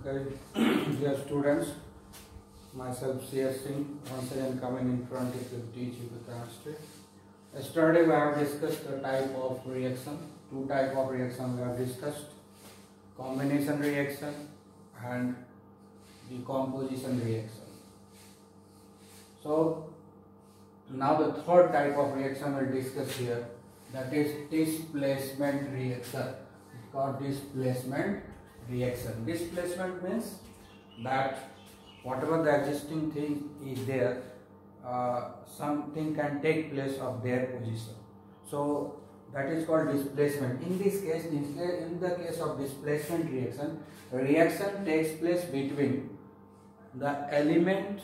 Okay, dear students, myself C.S. Singh, once again coming in front of you to teach you the chemistry. Yesterday we have discussed the type of reaction, two type of reaction we have discussed, combination reaction and decomposition reaction. So now the third type of reaction we'll discuss here, that is displacement reaction. It's called displacement reaction. Displacement means that whatever the existing thing is there, something can take place of their position. So that is called displacement. In this case, in the case of displacement reaction takes place between the element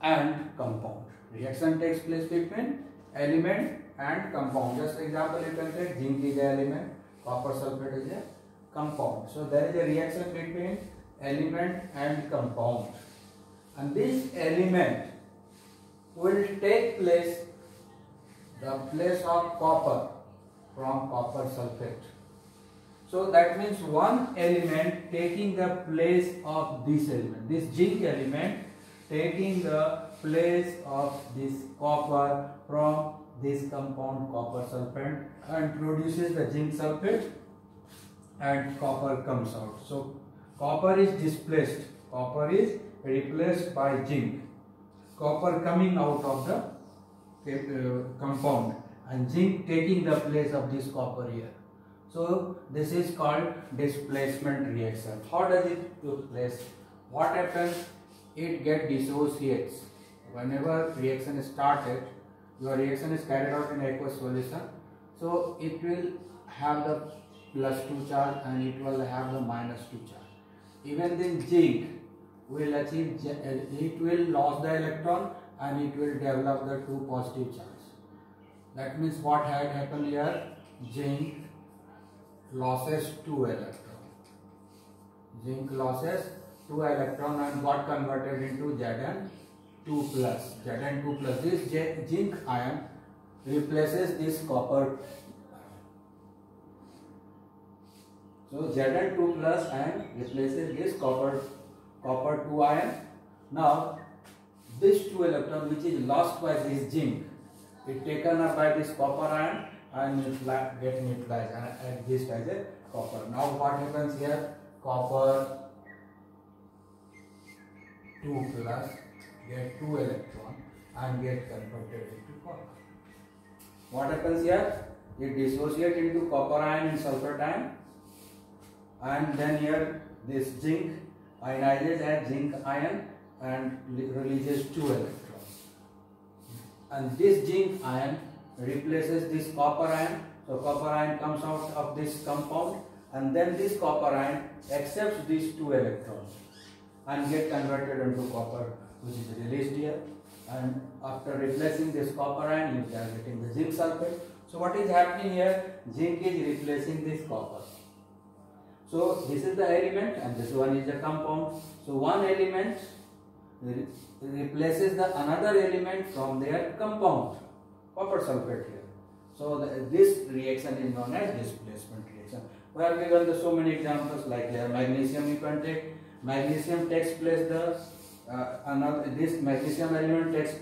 and compound. Reaction takes place between element and compound. Just example, you can take zinc is an element, copper sulfate is a compound. So there is a reaction between element and compound, and this element will take place the place of copper from copper sulfate. So that means one element taking the place of this element, this zinc element taking the place of this copper from this compound copper sulfate and produces the zinc sulfate, and copper comes out. So copper is displaced, copper is replaced by zinc, copper coming out of the compound and zinc taking the place of this copper here. So this is called displacement reaction. How does it take place? What happens? It gets dissociates. Whenever reaction is started, your reaction is carried out in aqueous solution, so it will have the +2 charge and it will have the -2 charge. Even then zinc will achieve, it will lose the electron and it will develop the 2 positive charge. That means what had happened here, zinc losses 2 electron. Zinc losses 2 electron and got converted into Zn2+. Zn2+, this zinc ion replaces this copper. So Zn2+ ion replaces this copper 2 ion. Now this 2 electron which is lost by this zinc is taken up by this copper ion and get neutralized and this as a copper. Now what happens here? Copper 2+ get 2 electron and get converted into copper. What happens here? It dissociates into copper ion and sulfur ion, and then here this zinc ionizes as zinc ion and releases 2 electrons, and this zinc ion replaces this copper ion. So copper ion comes out of this compound, and then this copper ion accepts these 2 electrons and get converted into copper, which is released here, and after replacing this copper ion you are getting the zinc sulfate. So what is happening here? Zinc is replacing this copper. So this is the element and this one is the compound. So one element replaces the another element from their compound, copper sulfate here. So this reaction is known as displacement reaction. We have given the so many examples, like here magnesium you can take. Magnesium takes place the this magnesium element takes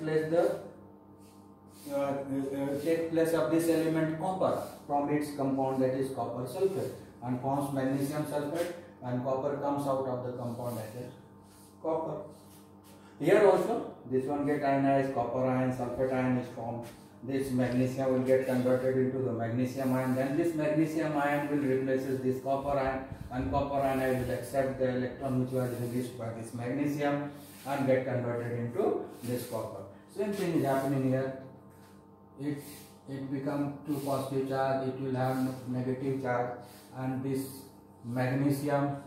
place of this element copper from its compound, that is copper sulfate, and forms magnesium sulfate, and copper comes out of the compound as a copper. Here also this one get ionized, copper ion, sulfate ion is formed. This magnesium will get converted into the magnesium ion, then this magnesium ion will replaces this copper ion, and copper ion will accept the electron which was released by this magnesium and get converted into this copper. Same thing is happening here. It becomes 2 positive charge, it will have negative charge, and this magnesium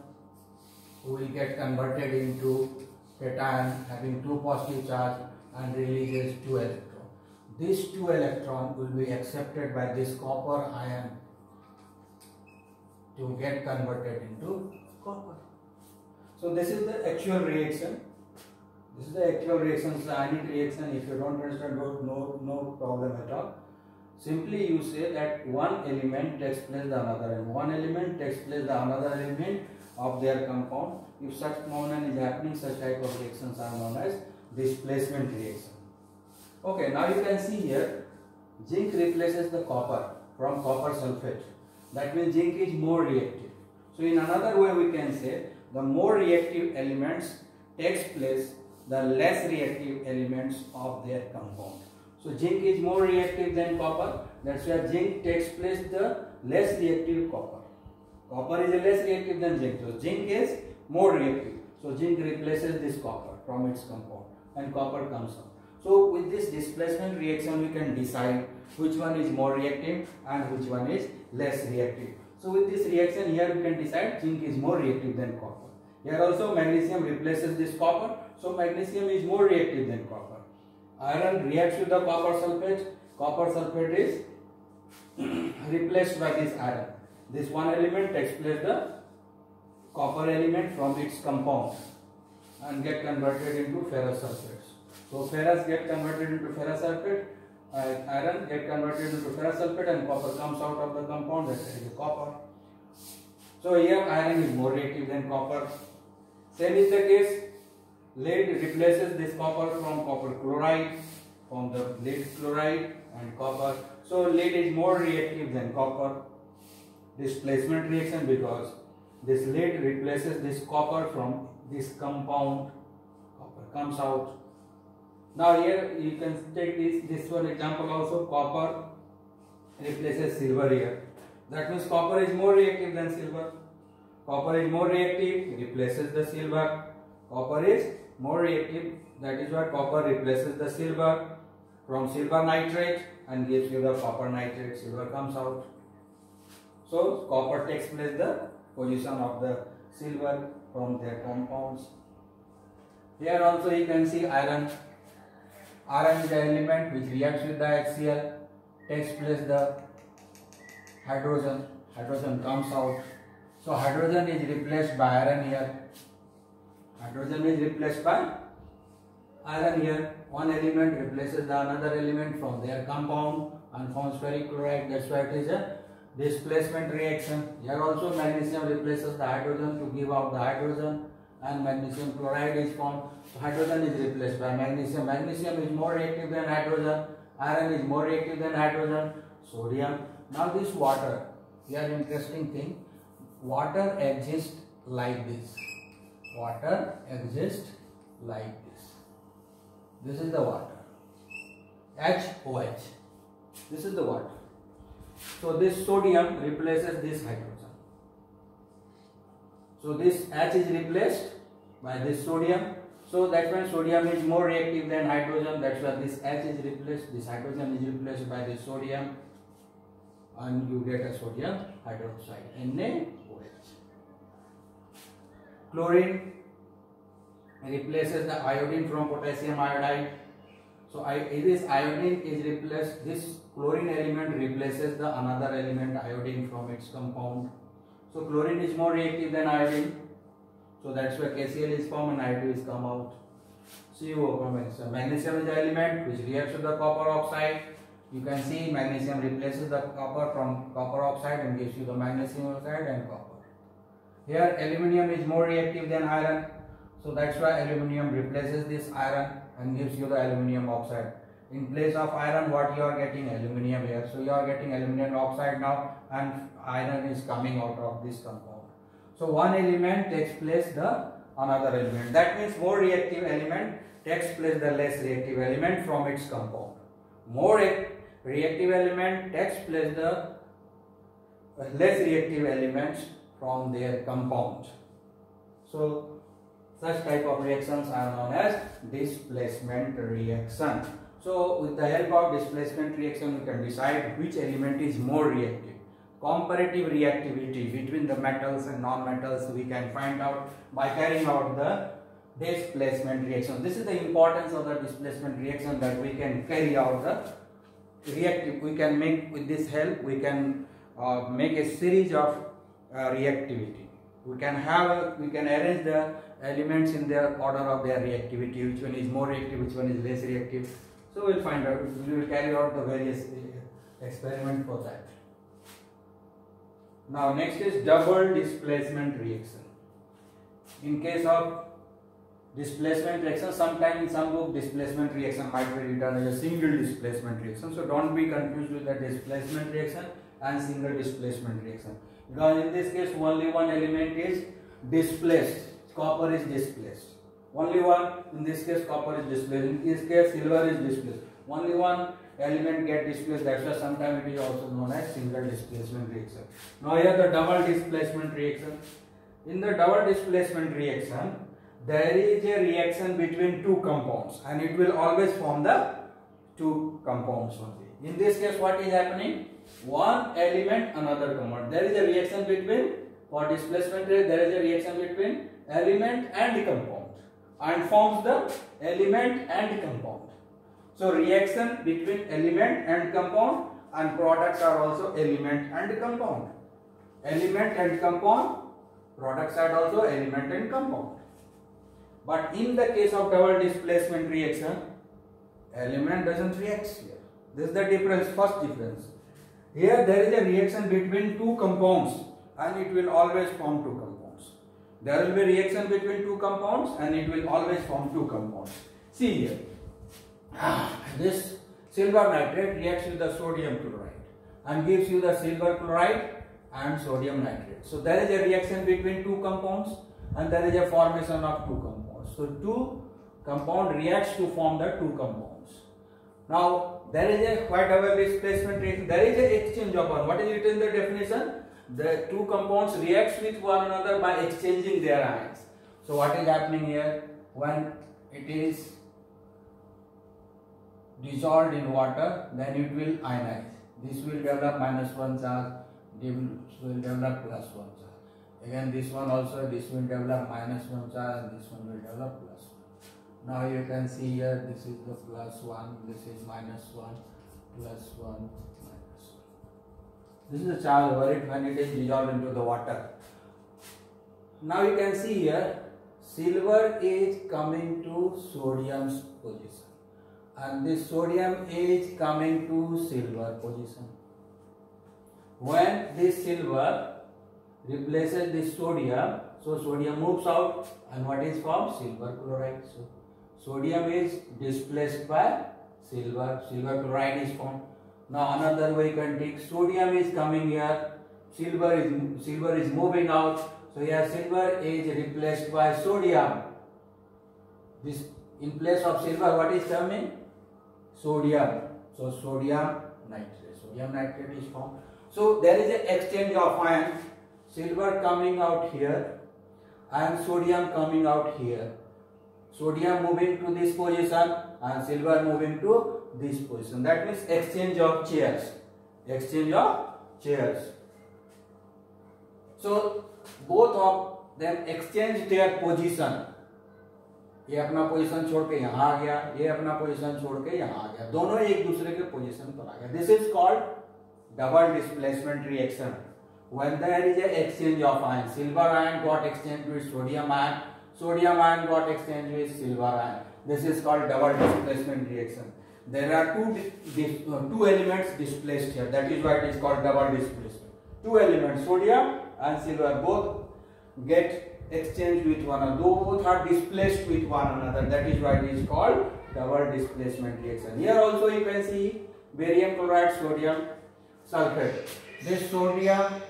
will get converted into cation having 2 positive charge and releases 2 electrons. This 2 electron will be accepted by this copper ion to get converted into copper. So this is the actual reaction. This is the actual reaction, it's the ionic reaction. If you don't understand, no problem at all. Simply you say that one element takes place the another, and one element takes place the another element, of their compound. If such phenomenon is happening, such type of reactions are known as displacement reaction. Okay, now you can see here, zinc replaces the copper from copper sulfate. That means zinc is more reactive. So in another way we can say, the more reactive elements takes place, the less reactive elements of their compound. So zinc is more reactive than copper. That's why zinc takes place the less reactive copper. Copper is less reactive than zinc. So zinc is more reactive. So zinc replaces this copper from its compound and copper comes out. So with this displacement reaction we can decide which one is more reactive and which one is less reactive. So with this reaction here we can decide zinc is more reactive than copper. Here also magnesium replaces this copper. So magnesium is more reactive than copper. Iron reacts with the copper sulfate. Copper sulfate is replaced by this iron. This one element takes place the copper element from its compound and get converted into ferrous sulfates. So ferrous get converted into ferrous sulfate, iron get converted into ferrous sulfate, and copper comes out of the compound, that is copper. So here iron is more reactive than copper. Same is the case, lead replaces this copper from copper chloride, from the lead chloride and copper. So lead is more reactive than copper. Displacement reaction, because this lead replaces this copper from this compound, copper comes out. Now here you can take this one example also, copper replaces silver here. That means copper is more reactive than silver. Copper is more reactive, replaces the silver. Copper is more reactive, that is why copper replaces the silver from silver nitrate and gives you the copper nitrate. Silver comes out. So copper takes place the position of the silver from their compounds. Here also you can see iron. Iron is the element which reacts with the HCl, takes place the hydrogen. Hydrogen comes out. So hydrogen is replaced by iron here. Hydrogen is replaced by iron here. One element replaces the another element from their compound and forms ferric chloride. That's why it is a displacement reaction. Here also magnesium replaces the hydrogen to give out the hydrogen, and magnesium chloride is formed. So hydrogen is replaced by magnesium. Magnesium is more reactive than hydrogen. Iron is more reactive than hydrogen. Sodium. Now this water, here interesting thing, water exists like this. Water exists like this. This is the water. HOH. This is the water. So this sodium replaces this hydrogen. So this H is replaced by this sodium. So that's why sodium is more reactive than hydrogen. That's why this H is replaced, this hydrogen is replaced by this sodium, and you get a sodium hydroxide, NaOH. Chlorine replaces the iodine from potassium iodide. So this iodine is replaced, this chlorine element replaces the another element iodine from its compound. So chlorine is more reactive than iodine. So that's why KCl is formed and I2 is come out. CuO from magnesium. Magnesium is the element which reacts with the copper oxide. You can see magnesium replaces the copper from copper oxide and gives you the magnesium oxide and copper. Here aluminium is more reactive than iron. So that's why aluminium replaces this iron and gives you the aluminium oxide. In place of iron, what you are getting? Aluminium here. So you are getting aluminium oxide now, and iron is coming out of this compound. So one element takes place the another element. That means more reactive element takes place the less reactive element from its compound. More reactive element takes place the less reactive elements from their compound. So such type of reactions are known as displacement reaction. So with the help of displacement reaction, we can decide which element is more reactive. Comparative reactivity between the metals and non-metals we can find out by carrying out the displacement reaction. This is the importance of the displacement reaction, that we can carry out the reactive. We can make, with this help, we can make a series of reactivity. We can arrange the elements in their order of their reactivity, which one is more reactive, which one is less reactive. So we'll find out, we will carry out the various experiments for that. Now next is double displacement reaction. in case of displacement reaction, sometimes in some book displacement reaction might be written as a single displacement reaction. So don't be confused with the displacement reaction and single displacement reaction, because in this case only one element is displaced, copper is displaced. Only one, in this case copper is displaced, in this case silver is displaced. Only one element get displaced, that's why sometimes it is also known as single displacement reaction. Now here the double displacement reaction. In the double displacement reaction, there is a reaction between two compounds and it will always form the two compounds only. In this case what is happening? One element, another compound. There is a reaction between, for displacement rate, there is a reaction between element and compound and forms the element and compound. So reaction between element and compound, and products are also element and compound. Element and compound, products are also element and compound. But in the case of double displacement reaction, element doesn't react here. This is the difference, first difference. Here there is a reaction between two compounds and it will always form two compounds. There will be reaction between two compounds and it will always form two compounds. See here. This silver nitrate reacts with the sodium chloride and gives you the silver chloride and sodium nitrate. So there is a reaction between two compounds and there is a formation of two compounds. So two compound reacts to form the two compounds. Now there is a white double displacement reaction. There is a exchange of ion. What is it in the definition? The two compounds reacts with one another by exchanging their ions. So what is happening here? When it is dissolved in water, then it will ionize. This will develop -1 charge, this will develop +1 charge. Again this one also, this will develop -1 charge and this one will develop +1. Now you can see here, this is the +1, this is -1, +1, -1. This is the charge over it when it is dissolved into the water. Now you can see here, silver is coming to sodium's position and this sodium is coming to silver position. When this silver replaces this sodium, so sodium moves out and what is formed? Silver chloride. So sodium is displaced by silver, silver chloride is formed. Now another way you can take, sodium is coming here, silver is moving out, so here silver is replaced by sodium. This in place of silver, what is coming? Sodium. So sodium nitrate is formed. So there is an exchange of ion, silver coming out here and sodium coming out here. Sodium moving to this position and silver moving to this position. That means exchange of chairs. Exchange of chairs. So both of them exchange their position. ये अपना position छोड़ के यहाँ आ गया, ये अपना position छोड़ के यहाँ आ गया, दोनों एक दूसरे के पोजीशन पर आ गया. This is called double displacement reaction. When there is a exchange of ion, silver ion got exchanged with sodium ion, sodium ion got exchanged with silver ion. This is called double displacement reaction. There are two elements displaced here. That is why it is called double displacement. Two elements, sodium and silver, both get exchanged with one another. Both are displaced with one another. That is why it is called double displacement reaction. Here also you can see barium chloride, sodium sulfate. This sodium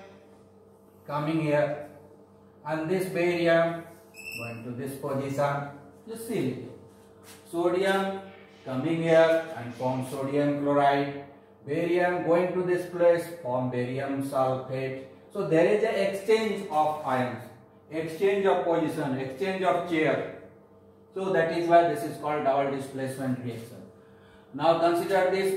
coming here and this barium going to this position. Just see it. Sodium coming here and form sodium chloride. Barium going to this place, form barium sulfate. So there is an exchange of ions, exchange of position, exchange of chair. So that is why this is called double displacement reaction. Now consider this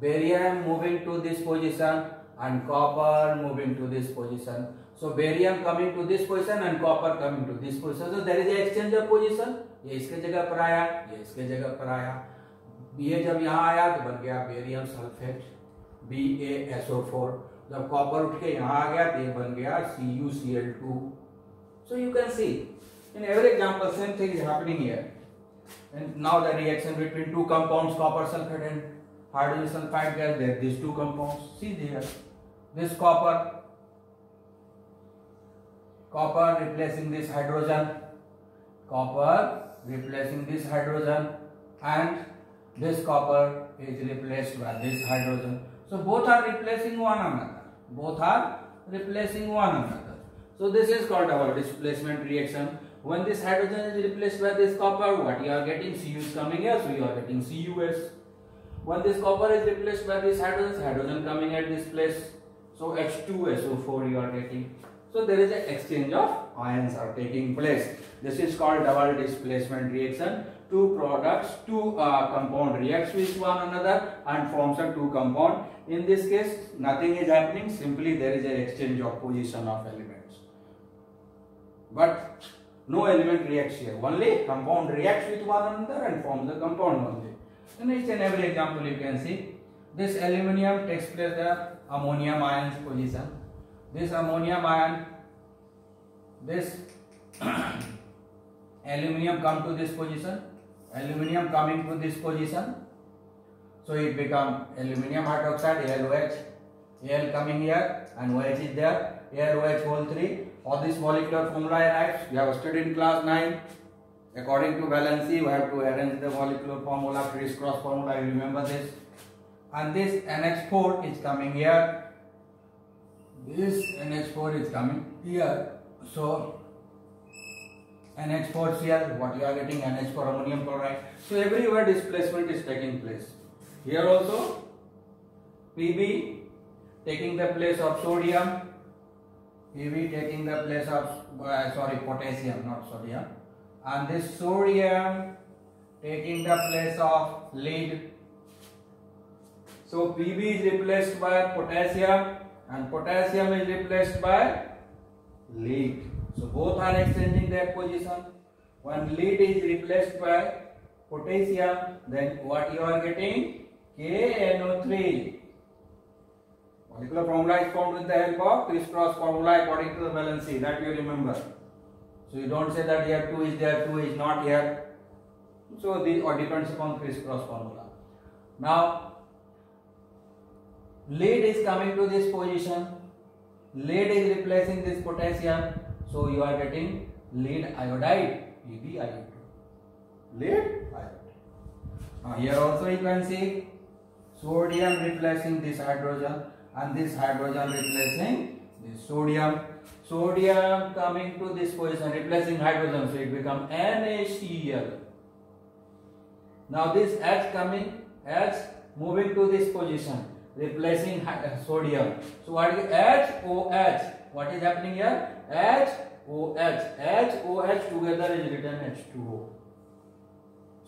barium moving to this position and copper moving to this position. So barium coming to this position and copper coming to this position. So there is an exchange of position. ये इसके जगह पर आया, ये इसके जगह पर आया. ये जब यहाँ आया तो बन गया बेरियम सल्फेट BaSO4. जब कॉपर उठ के यहाँ आ गया तो ये बन गया CuCl2. So you can see in every example same thing is happening here. And now the reaction between two compounds, copper sulfate and hydrogen sulfide gas, there these two compounds. See there, this copper copper replacing this hydrogen, copper replacing this hydrogen, and this copper is replaced by this hydrogen. So both are replacing one another. Both are replacing one another. So this is called our displacement reaction. When this hydrogen is replaced by this copper, what you are getting? Cu is coming here, so you are getting CuS. When this copper is replaced by this hydrogen coming at this place, so H2SO4 you are getting. So there is an exchange of ions are taking place. This is called double displacement reaction. Two compound reacts with one another and forms a two compound. In this case, nothing is happening. Simply there is an exchange of position of elements. But no element reacts here. Only compound reacts with one another and forms the compound only. In each and every example you can see this aluminium takes place the ammonium ion's position. This ammonium ion, this aluminium come to this position, aluminium coming to this position, so it become aluminium hydroxide, AlOH, Al coming here and OH is there, AlOH whole 3. All this molecular formula I write, we have studied in class 9. According to valency, we have to arrange the molecular formula, criss-cross formula, you remember this. And this NH4 is coming here. This NH4 is coming here. So NH4Cl, what you are getting? NH4 ammonium chloride. So everywhere displacement is taking place. Here also Pb taking the place of sodium. Pb taking the place of potassium, not sodium. And this sodium taking the place of lead. So Pb is replaced by potassium and potassium is replaced by lead. So both are exchanging their position. When lead is replaced by potassium, then what you are getting? KNO3. Molecular formula is formed with the help of criss-cross formula according to the valency, that you remember. So you don't say that here 2 is there, 2 is not here. So this all depends upon criss-cross formula. Now lead is coming to this position. Lead is replacing this potassium. So you are getting lead iodide, PbIO2. Lead iodide. Here also you can see sodium replacing this hydrogen and this hydrogen replacing this sodium. Sodium coming to this position, replacing hydrogen, so it becomes NaCl. Now this H coming, H moving to this position, replacing sodium. So what is HOH? What is happening here? HOH. HOH together is written H2O.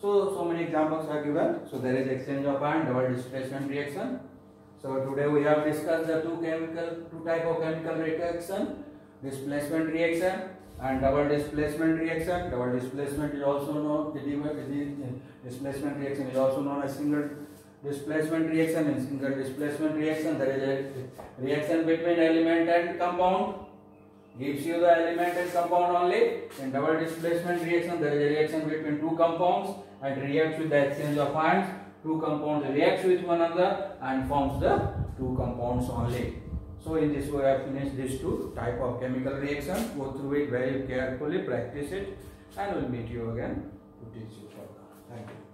So many examples are given. So there is exchange of ion, double displacement reaction. So today we have discussed the two type of chemical reaction, displacement reaction and double displacement reaction. Double displacement is also known, displacement reaction is also known as single displacement reaction. In single displacement reaction, there is a reaction between element and compound. Gives you the element and compound only. In double displacement reaction, there is a reaction between two compounds and reacts with the exchange of ions. Two compounds reacts with one another and forms the two compounds only. So in this way I have finished these two type of chemical reactions. Go through it very carefully, practice it, and we'll meet you again to teach you further. Thank you.